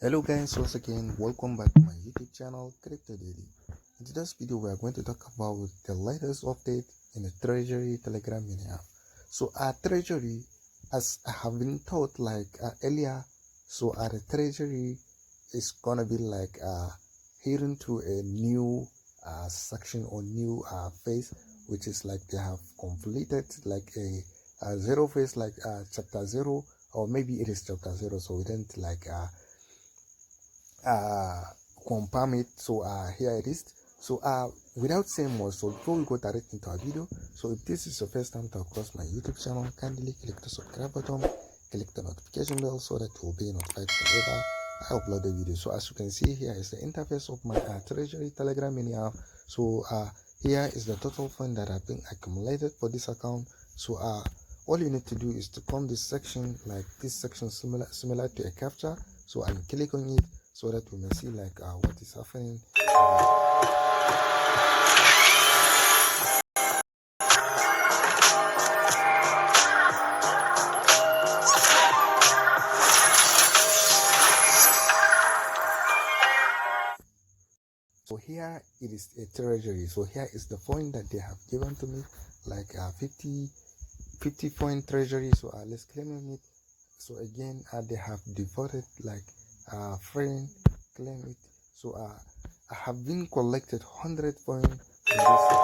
Hello guys, once again welcome back to my YouTube channel Crypto Daily. In today's video we are going to talk about the latest update in the Treasury Telegram mini app. So our Treasury, as I have been taught earlier, the Treasury is gonna be heading to a new section or new phase, which is like they have completed a zero phase, chapter 0, or maybe it is chapter 0, so we didn't confirm it. So here it is. So without saying more, so before we go direct into our video, so if this is your first time to across my YouTube channel, kindly click the subscribe button, click the notification bell so that you will be notified whenever I upload a video. So as you can see, here is the interface of my Treasury Telegram mini app. So here is the total fund that have been accumulated for this account. So all you need to do is to come this section, like this section similar to a captcha, so and click on it so that we may see what is happening. So here it is a treasury. So here is the point that they have given to me, 50 point treasury. So let's claim on it. So again they have devoted friend claim it. So I have been collected 100 points in this section.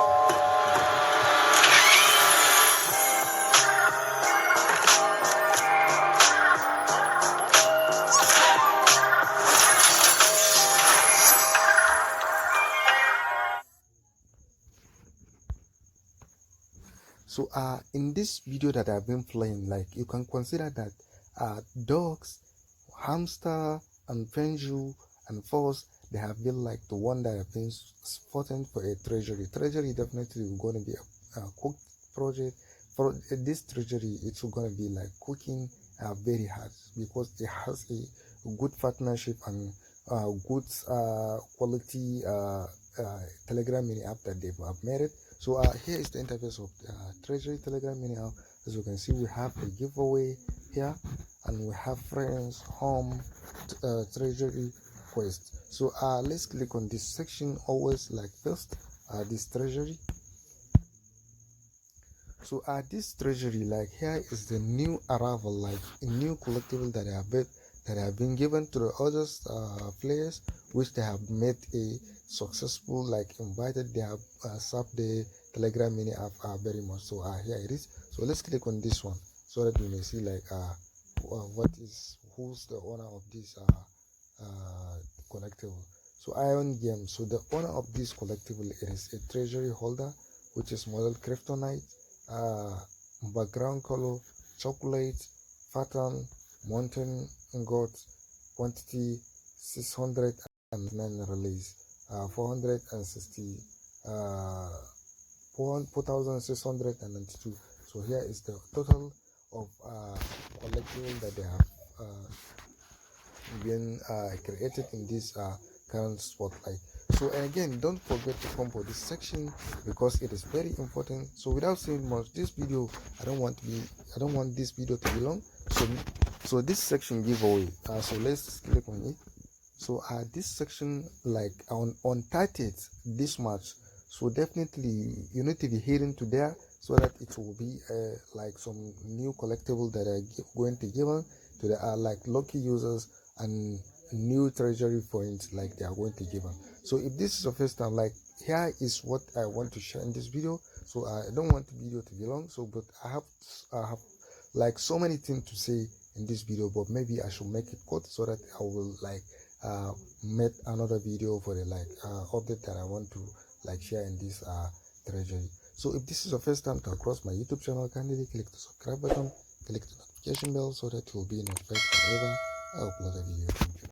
So in this video that I've been playing, you can consider that dogs, hamster, and penju and false, they have been like the one that have been spotted for a treasury. Treasury definitely going to be a cooked project. For this treasury, it's going to be like cooking very hard, because it has a good partnership and good quality Telegram mini app that they've made it. So here is the interface of Treasury Telegram mini app. As you can see, we have a giveaway here, and we have friends, home, treasury, quest. So let's click on this section. Always like first this treasury. So this treasury, here is the new arrival, a new collectible that have been given to the others players, which they have made a successful, invited. They have served the Telegram mini app very much. So here it is. So let's click on this one so that we may see who's the owner of this collectible. So Iron Game. So the owner of this collectible is a treasury holder, which is model Kryptonite. Background color chocolate, pattern mountain goats, quantity 609 release, 460 4,692. So here is the total of collectible that they have been created in this current spotlight. So and again, don't forget to come for this section, because it is very important. So without saying much, this video, I don't want this video to be long. So this section giveaway, so let's click on it. So this section, on 30th this March, so definitely you need to be heading to there, so that it will be some new collectible that are going to give to the lucky users, and new treasury points they are going to give them. So if this is your first time, here is what I want to share in this video. So I don't want the video to be long, so but I have so many things to say in this video, but maybe I should make it cut so that I will make another video for the update that I want to share in this treasury. So if this is your first time to across my YouTube channel, kindly click the subscribe button, click the notification bell so that you will be notified whenever I upload a video.